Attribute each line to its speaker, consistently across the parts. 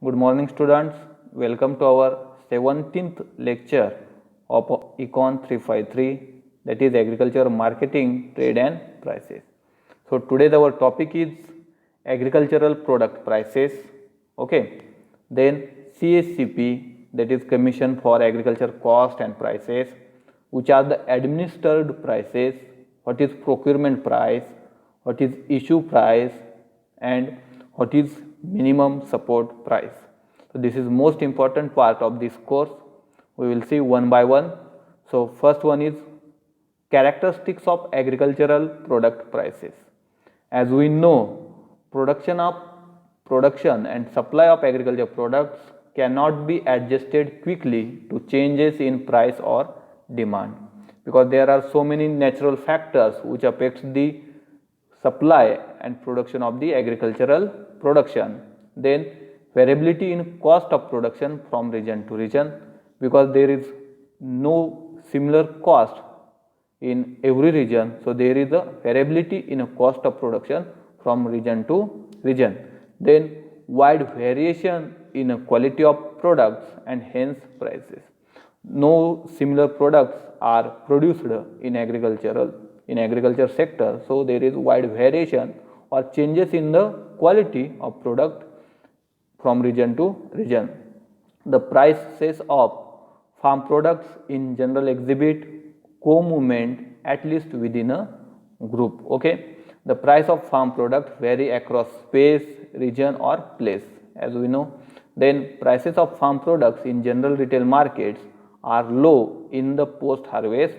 Speaker 1: Good morning, students. Welcome to our 17th lecture of Econ 353, that is Agriculture Marketing, Trade and Prices. So today our topic is agricultural product prices. Okay. Then CSCP, that is Commission for Agriculture Cost and Prices, which are the administered prices. What is procurement price? What is issue price? And what is minimum support price. So this is most important part of this course. We will see one by one. So first one is characteristics of agricultural product prices. As we know, production and supply of agricultural products cannot be adjusted quickly to changes in price or demand, because there are so many natural factors which affects the supply and production of the agricultural production. Then variability in cost of production from region to region, because there is no similar cost in every region, so there is a variability in a cost of production from region to region. Then wide variation in a quality of products and hence prices. No similar products are produced in agriculture sector, so there is wide variation or changes in the quality of product from region to region. The prices of farm products in general exhibit co-movement at least within a group. Okay, the price of farm products vary across space, region or place, as we know. Then prices of farm products in general retail markets are low in the post harvest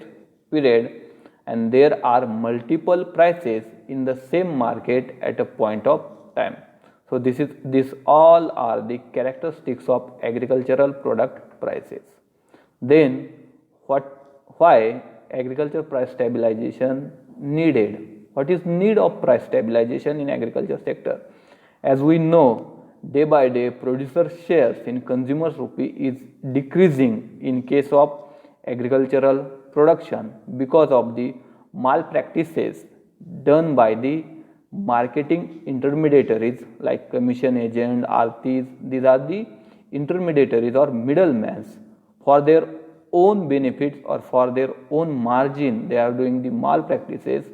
Speaker 1: period, and there are multiple prices in the same market at a point of time. So this all are the characteristics of agricultural product prices. Then why agriculture price stabilization needed? What is need of price stabilization in agriculture sector? As we know, day by day producer shares in consumers rupee is decreasing in case of agricultural production because of the malpractices done by the marketing intermediaries like commission agent, artis. These are the intermediaries or middlemen. For their own benefits or for their own margin, they are doing the malpractices.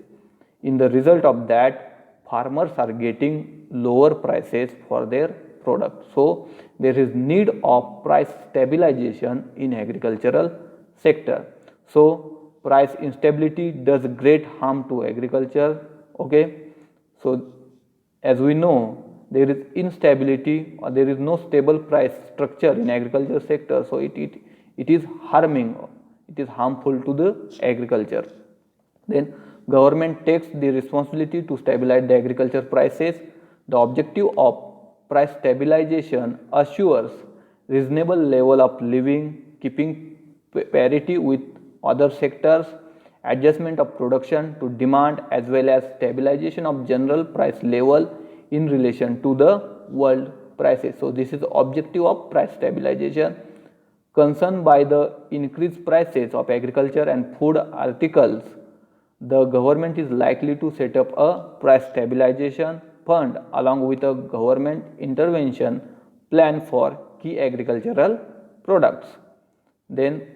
Speaker 1: In the result of that, farmers are getting lower prices for their product. So there is need of price stabilization in agricultural sector. So price instability does great harm to agriculture. Okay, so as we know, there is instability or there is no stable price structure in agriculture sector, so it is harmful to the agriculture. Then government takes the responsibility to stabilize the agriculture prices. The objective of price stabilization assures reasonable level of living, keeping parity with other sectors, adjustment of production to demand, as well as stabilization of general price level in relation to the world prices. So this is the objective of price stabilization. Concerned by the increased prices of agriculture and food articles, the government is likely to set up a price stabilization fund along with a government intervention plan for key agricultural products. Then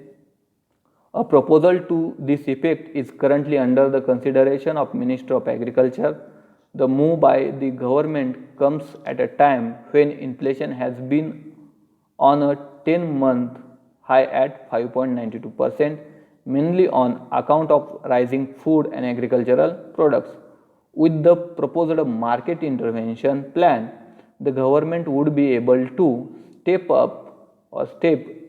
Speaker 1: a proposal to this effect is currently under the consideration of Minister of Agriculture. The move by the government comes at a time when inflation has been on a 10-month high at 5.92%, mainly on account of rising food and agricultural products. With the proposed market intervention plan, the government would be able to step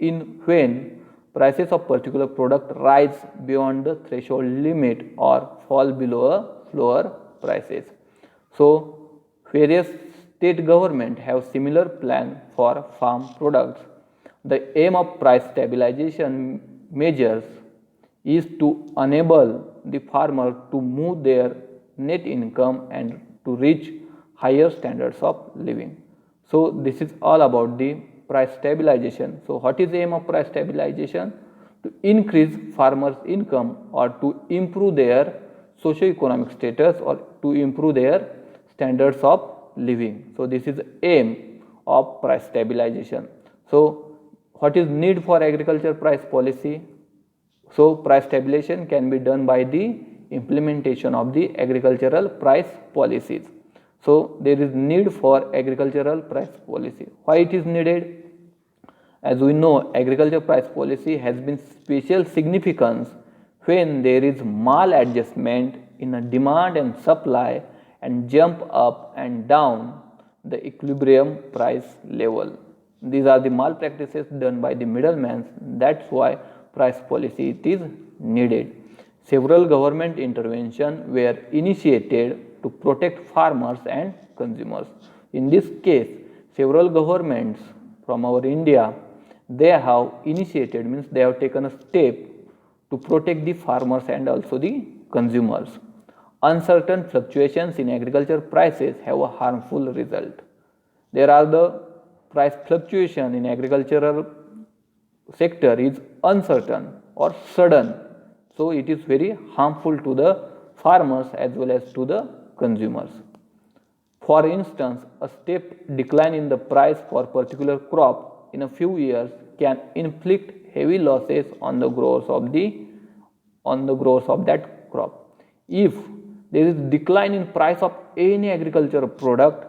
Speaker 1: in when prices of particular product rise beyond the threshold limit or fall below a floor prices. So various state government have similar plan for farm products. The aim of price stabilization measures is to enable the farmer to move their net income and to reach higher standards of living. So this is all about the price stabilization. So what is the aim of price stabilization? To increase farmers' income or to improve their socio-economic status or to improve their standards of living. So this is the aim of price stabilization. So what is need for agriculture price policy? So price stabilization can be done by the implementation of the agricultural price policies. So there is need for agricultural price policy. Why it is needed? As we know, agriculture price policy has been special significance when there is maladjustment in a demand and supply and jump up and down the equilibrium price level. These are the malpractices done by the middlemen. That's why price policy is needed. Several government interventions were initiated to protect farmers and consumers. In this case, several governments from our India, they have initiated, means they have taken a step to protect the farmers and also the consumers. Uncertain fluctuations in agriculture prices have a harmful result. There are the price fluctuation in agricultural sector is uncertain or sudden, so it is very harmful to the farmers as well as to the consumers. For instance, a steep decline in the price for a particular crop in a few years can inflict heavy losses on the growers of that crop. If there is decline in price of any agricultural product,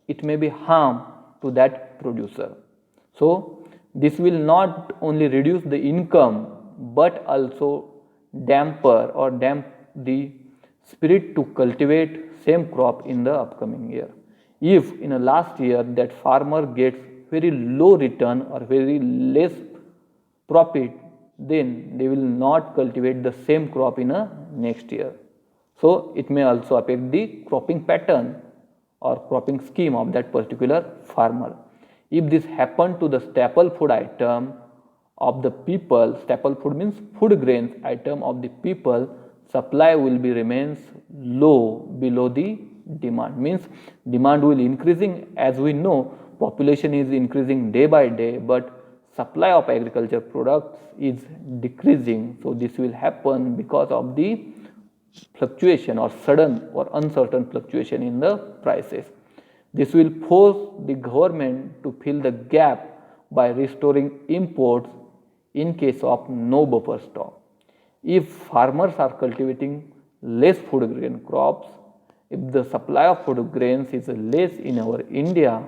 Speaker 1: it may be harm to that producer. So this will not only reduce the income but also damp the spirit to cultivate same crop in the upcoming year. If in a last year that farmer gets very low return or very less profit, then they will not cultivate the same crop in a next year. So it may also affect the cropping pattern or cropping scheme of that particular farmer. If this happened to the staple food item of the people, staple food means food grains item of the people, supply will be remains low below the demand, means demand will increasing. As we know, population is increasing day by day, but supply of agriculture products is decreasing. So this will happen because of the fluctuation or sudden or uncertain fluctuation in the prices. This will force the government to fill the gap by restoring imports in case of no buffer stock. If farmers are cultivating less food grain crops, if the supply of food grains is less in our India,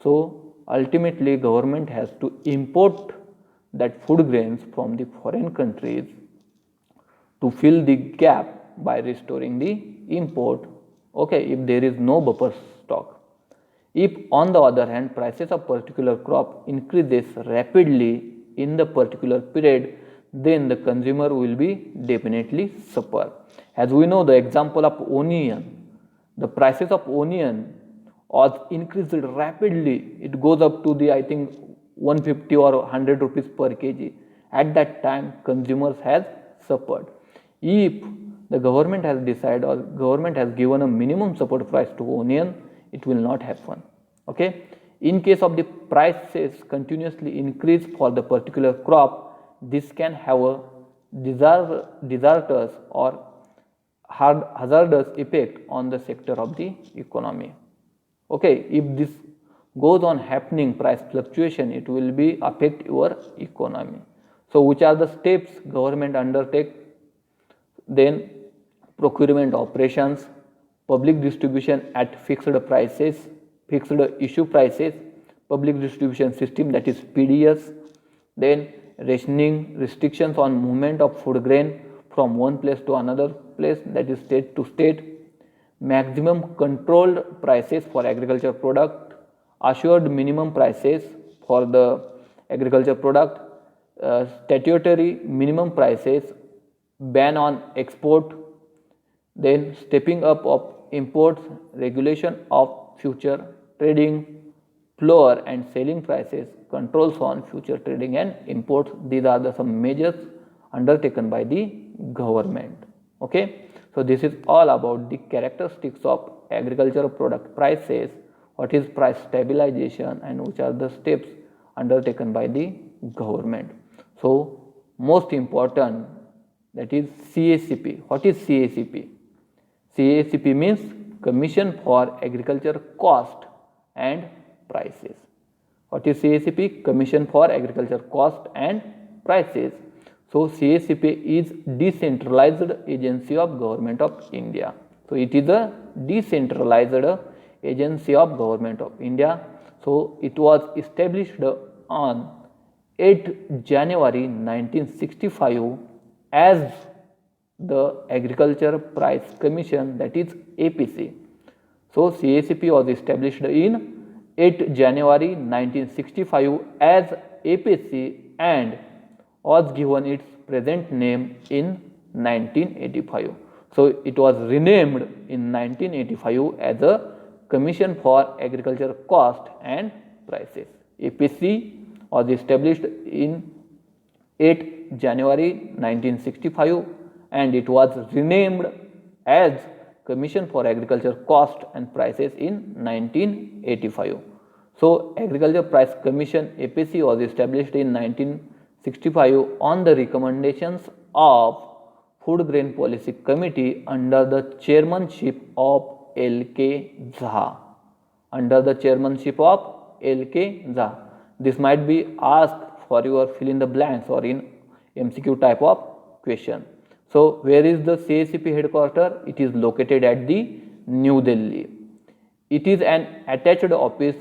Speaker 1: so ultimately government has to import that food grains from the foreign countries to fill the gap by restoring the import, okay, if there is no buffer stock. If on the other hand prices of particular crop increases rapidly in the particular period, then the consumer will be definitely suffer. As we know, the example of onion, the prices of onion was increased rapidly. It goes up to the, I think, 150 or 100 rupees per kg. At that time, consumers has suffered. If the government has decided or government has given a minimum support price to onion, it will not happen. Okay. In case of the prices continuously increase for the particular crop, this can have a disastrous or hazardous effect on the sector of the economy. Okay, if this goes on happening, price fluctuation, it will be affect your economy. So which are the steps government undertake? Then procurement operations, public distribution at fixed prices, fixed issue prices, public distribution system, that is PDS, then rationing, restrictions on movement of food grain from one place to another place, that is state to state, maximum controlled prices for agriculture product, assured minimum prices for the agriculture product, statutory minimum prices, ban on export, then stepping up of imports, regulation of future trading, floor and selling prices, controls on future trading and imports. These are the some measures undertaken by the government. Okay, so this is all about the characteristics of agricultural product prices, what is price stabilization, and which are the steps undertaken by the government. So most important, that is CACP. What is CACP? CACP means Commission for Agriculture Cost and Prices. What is CACP? Commission for Agriculture Cost and Prices. So CACP is decentralized agency of Government of India. So it is a decentralized agency of Government of India. So it was established on 8 January 1965 as the Agriculture Price Commission, that is APC. So CACP was established in 8 January 1965 as APC and was given its present name in 1985. So it was renamed in 1985 as a Commission for Agriculture Cost and Prices. APC was established in 8 January 1965 and it was renamed as Commission for Agriculture Cost and Prices in 1985. So Agriculture Price Commission APC was established in 1965 on the recommendations of Food Grain Policy Committee under the chairmanship of L.K. Jha. Under the chairmanship of L.K. Jha. This might be asked for your fill in the blanks or in MCQ type of question. So where is the CACP headquarters? It is located at the New Delhi. It is an attached office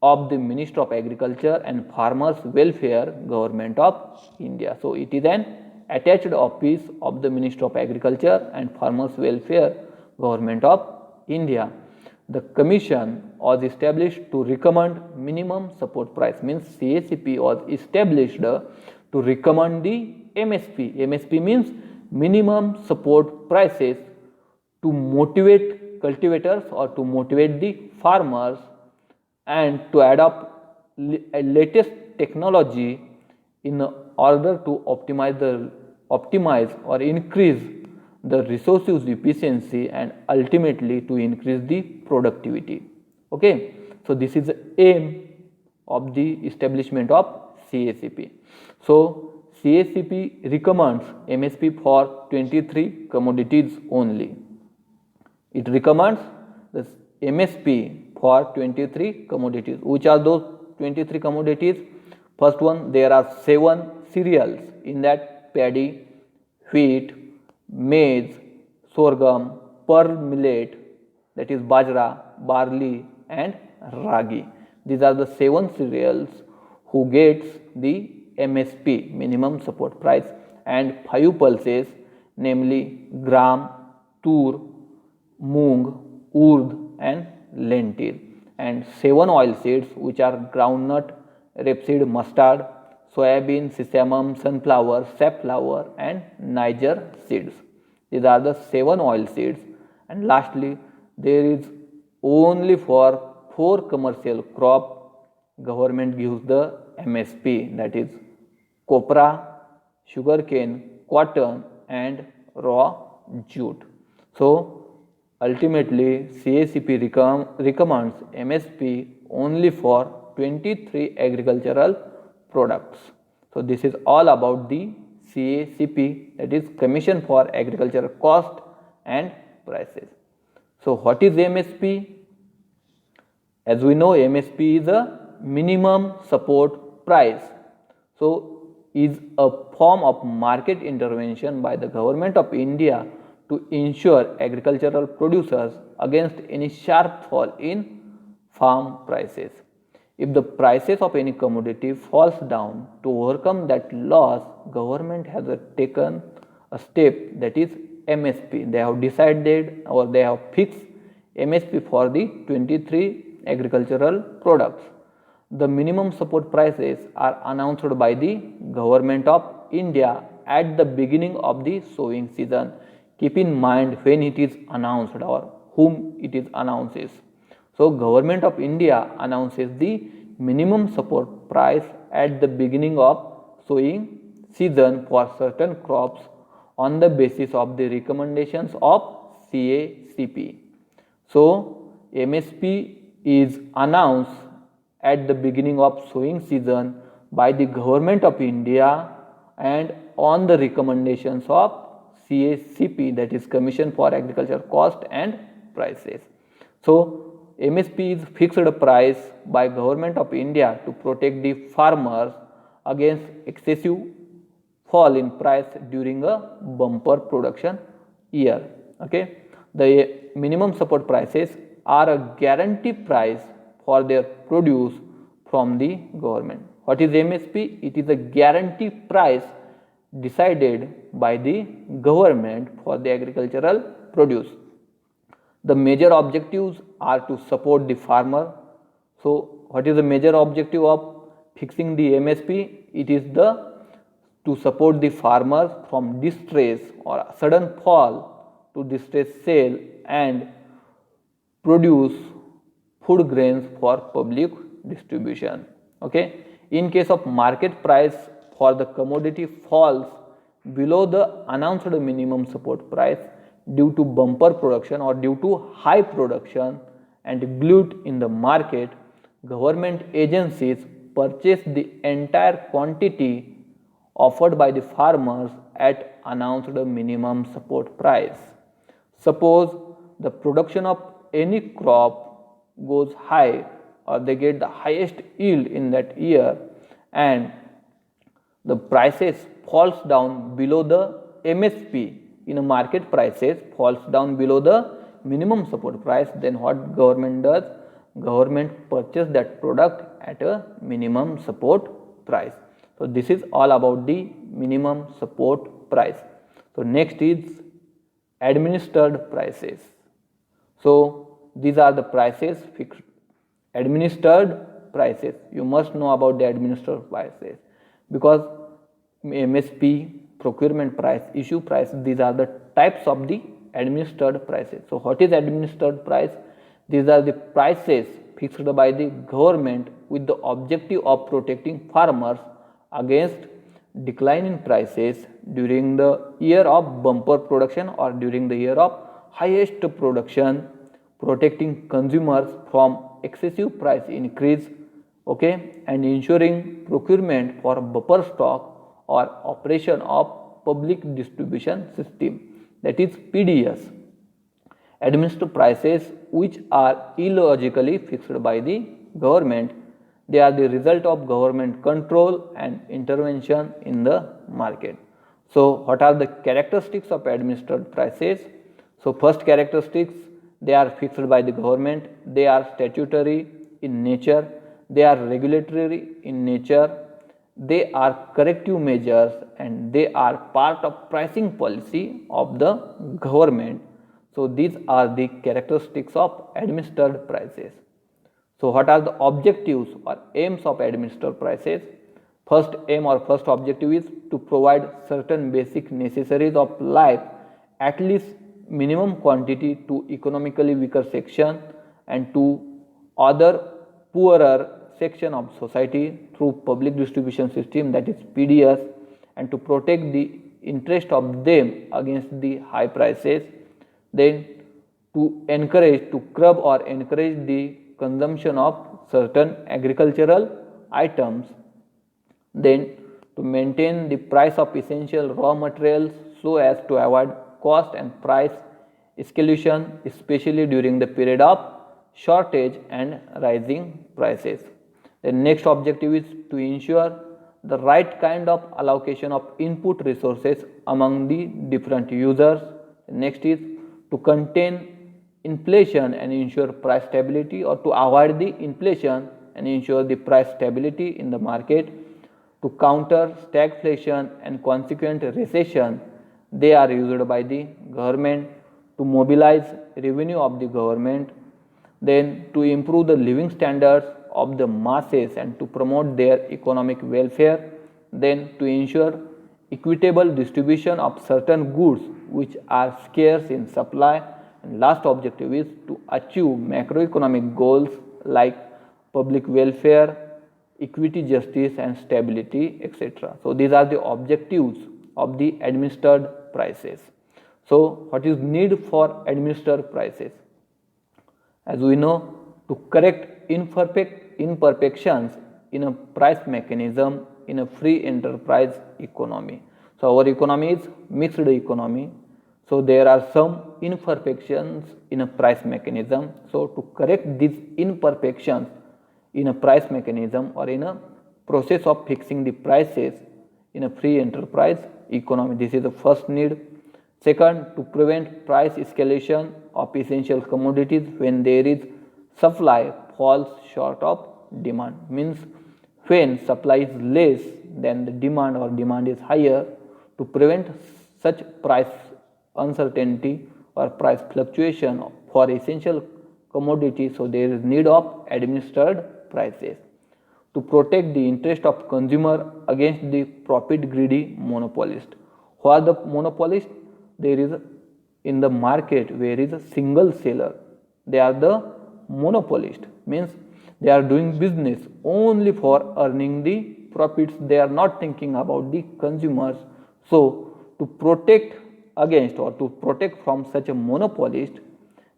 Speaker 1: of the Ministry of Agriculture and Farmers Welfare, Government of India. So it is an attached office of the Ministry of Agriculture and Farmers Welfare, Government of India. The commission was established to recommend minimum support price, means CACP was established to recommend the MSP. MSP means minimum support prices to motivate cultivators or to motivate the farmers and to adopt a latest technology in order to optimize or increase the resource use efficiency and ultimately to increase the productivity. Okay, so this is the aim of the establishment of CACP. So CACP recommends MSP for 23 commodities only. It recommends the MSP for 23 commodities. Which are those 23 commodities? First one, there are 7 cereals, in that paddy, wheat, maize, sorghum, pearl millet, that is bajra, barley and ragi. These are the 7 cereals who gets the MSP, minimum support price, and 5 pulses, namely gram, tur, moong, urd and lentil, and 7 oil seeds which are groundnut, rapeseed, mustard, soybean, sesame, sunflower, safflower and Niger seeds. These are the 7 oil seeds. And lastly, there is only for 4 commercial crop government gives the MSP, that is copra, sugarcane, cotton and raw jute. So ultimately CACP recommends MSP only for 23 agricultural products. So this is all about the CACP, that is Commission for Agricultural Cost and Prices. So what is MSP? As we know, MSP is a minimum support price. So is a form of market intervention by the Government of India to ensure agricultural producers against any sharp fall in farm prices. If the prices of any commodity falls down, to overcome that loss, government has taken a step, that is MSP. They have decided or they have fixed MSP for the 23 agricultural products. The minimum support prices are announced by the Government of India at the beginning of the sowing season. Keep in mind when it is announced or whom it is announces. So Government of India announces the minimum support price at the beginning of sowing season for certain crops on the basis of the recommendations of CACP. So MSP is announced at the beginning of sowing season by the Government of India and on the recommendations of CACP, that is Commission for Agriculture Cost and Prices. So MSP is fixed price by Government of India to protect the farmers against excessive fall in price during a bumper production year. Okay, the minimum support prices are a guarantee price for their produce from the government. What is MSP? It is a guarantee price decided by the government for the agricultural produce. The major objectives are to support the farmer. So, what is the major objective of fixing the MSP? It is to support the farmers from distress or sudden fall to distress sale and produce food grains for public distribution. Okay. In case of market price for the commodity falls below the announced minimum support price due to bumper production or due to high production and glut in the market, government agencies purchase the entire quantity offered by the farmers at announced minimum support price. Suppose the production of any crop goes high or they get the highest yield in that year and the prices falls down below the MSP in a market prices falls down below the minimum support price, then what government does? Government purchase that product at a minimum support price. So, this is all about the minimum support price. So, next is administered prices. So, these are the prices fixed. Administered prices, you must know about the administered prices because MSP, procurement price, issue price, these are the types of the administered prices. So, what is administered price? These are the prices fixed by the government with the objective of protecting farmers against decline in prices during the year of bumper production or during the year of highest production, protecting consumers from excessive price increase, okay, and ensuring procurement for buffer stock or operation of public distribution system, that is PDS. Administered prices which are illogically fixed by the government, they are the result of government control and intervention in the market. So, what are the characteristics of administered prices? So, first characteristics, they are fixed by the government, they are statutory in nature, they are regulatory in nature, they are corrective measures and they are part of pricing policy of the government. So, these are the characteristics of administered prices. So, what are the objectives or aims of administered prices? First aim or first objective is to provide certain basic necessaries of life, at least minimum quantity to economically weaker section and to other poorer section of society through public distribution system, that is PDS, and to protect the interest of them against the high prices. Then to encourage, to curb or encourage the consumption of certain agricultural items. Then to maintain the price of essential raw materials so as to avoid cost and price escalation, especially during the period of shortage and rising prices. The next objective is to ensure the right kind of allocation of input resources among the different users. The next is to contain inflation and ensure price stability, or to avoid the inflation and ensure the price stability in the market. To counter stagflation and consequent recession, they are used by the government. To mobilize revenue of the government, then to improve the living standards of the masses and to promote their economic welfare, then to ensure equitable distribution of certain goods which are scarce in supply, and last objective is to achieve macroeconomic goals like public welfare, equity, justice and stability, etc. So, these are the objectives of the administered prices. So, what is need for administered prices? As we know, to correct imperfections in a price mechanism in a free enterprise economy. So, our economy is mixed economy. So, So there are some imperfections in a price mechanism. So to correct these imperfections in a price mechanism or in a process of fixing the prices in a free enterprise economy, this is the first need. Second, to prevent price escalation of essential commodities when there is supply falls short of demand, means when supply is less than the demand or demand is higher. To prevent such price uncertainty or price fluctuation for essential commodities, so there is need of administered prices. To protect the interest of consumer against the profit greedy monopolist. Who are the monopolist? There is in the market where is a single seller, they are the monopolist, means they are doing business only for earning the profits, they are not thinking about the consumers. So to protect against or to protect from such a monopolist,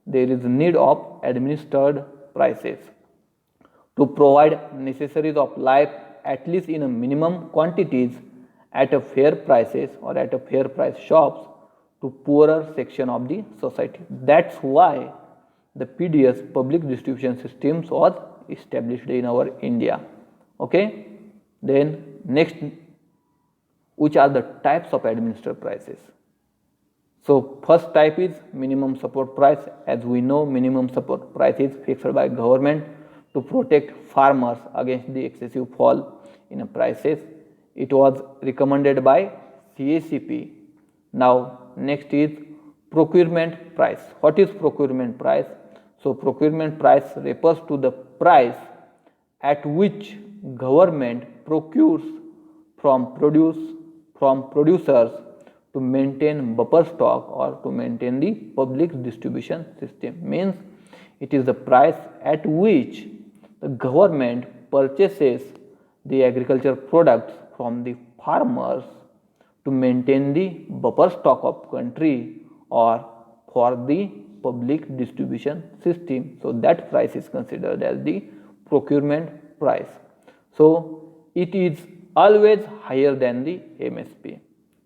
Speaker 1: there is need of administered prices. To provide necessaries of life at least in a minimum quantities at a fair prices or at a fair price shops to poorer section of the society. That's why the PDS, public distribution systems, was established in our India. Okay, then next, which are the types of administered prices? So first type is minimum support price. As we know, minimum support price is fixed by government to protect farmers against the excessive fall in prices. It was recommended by CACP. Now next is procurement price. What is procurement price? So procurement price refers to the price at which government procures from producers to maintain buffer stock or to maintain the public distribution system, means it is the price at which the government purchases the agriculture products from the farmers to maintain the buffer stock of country or for the public distribution system. So that price is considered as the procurement price. So it is always higher than the MSP.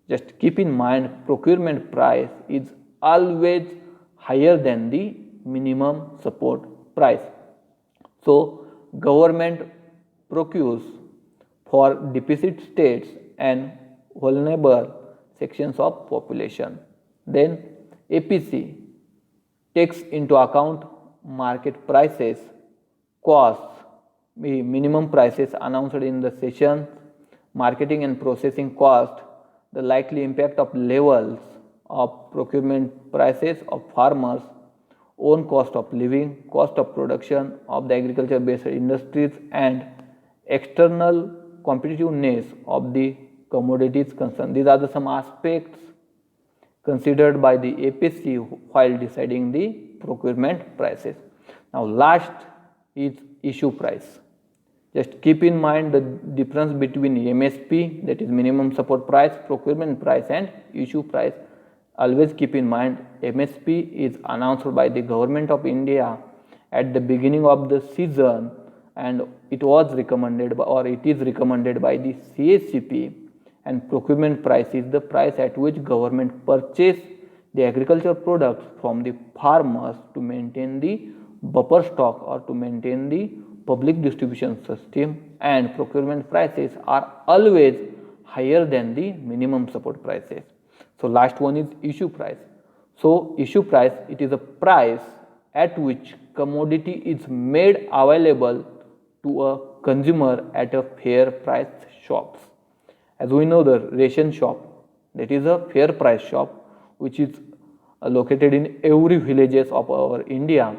Speaker 1: Just keep in mind, procurement price is always higher than the minimum support price. So government procures for deficit states and vulnerable sections of population. Then APC takes into account market prices, costs, minimum prices announced in the session, marketing and processing cost, the likely impact of levels of procurement prices of farmers, own cost of living, cost of production of the agriculture based industries, and external competitiveness of the commodities concerned. These are the some aspects considered by the APC while deciding the procurement prices. Now last is issue price. Just keep in mind the difference between MSP, that is minimum support price, procurement price, and issue price. Always keep in mind, MSP is announced by the government of India at the beginning of the season, and it was recommended by, or it is recommended by the CACP, and procurement price is the price at which government purchase the agriculture products from the farmers to maintain the buffer stock or to maintain the public distribution system, and procurement prices are always higher than the minimum support prices. So last one is issue price. So issue price, it is a price at which commodity is made available to a consumer at a fair price shops. As we know, the ration shop, that is a fair price shop which is located in every villages of our India.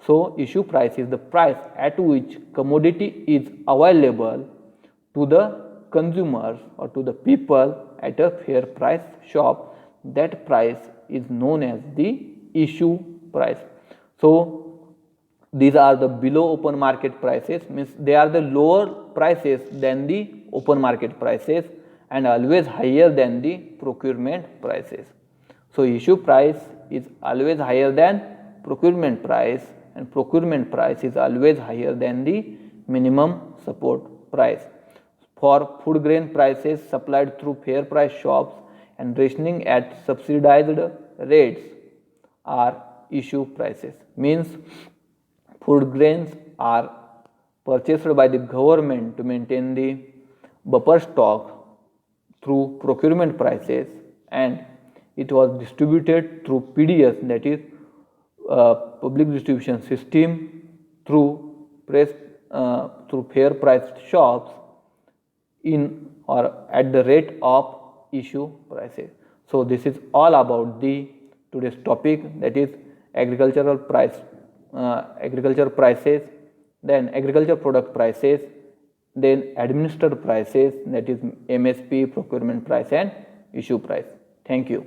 Speaker 1: So issue price is the price at which commodity is available to the consumers or to the people at a fair price shop. That price is known as the issue price. So these are the below open market prices, means they are the lower prices than the open market prices and always higher than the procurement prices. So issue price is always higher than procurement price, and procurement price is always higher than the minimum support price. For food grain prices supplied through fair price shops and rationing at subsidized rates are issue prices. Means food grains are purchased by the government to maintain the buffer stock through procurement prices, and it was distributed through PDS, that is public distribution system, through fair priced shops in or at the rate of issue prices. So this is all about the today's topic, that is agriculture prices, then agriculture product prices, then administered prices, that is MSP, procurement price and issue price. Thank you.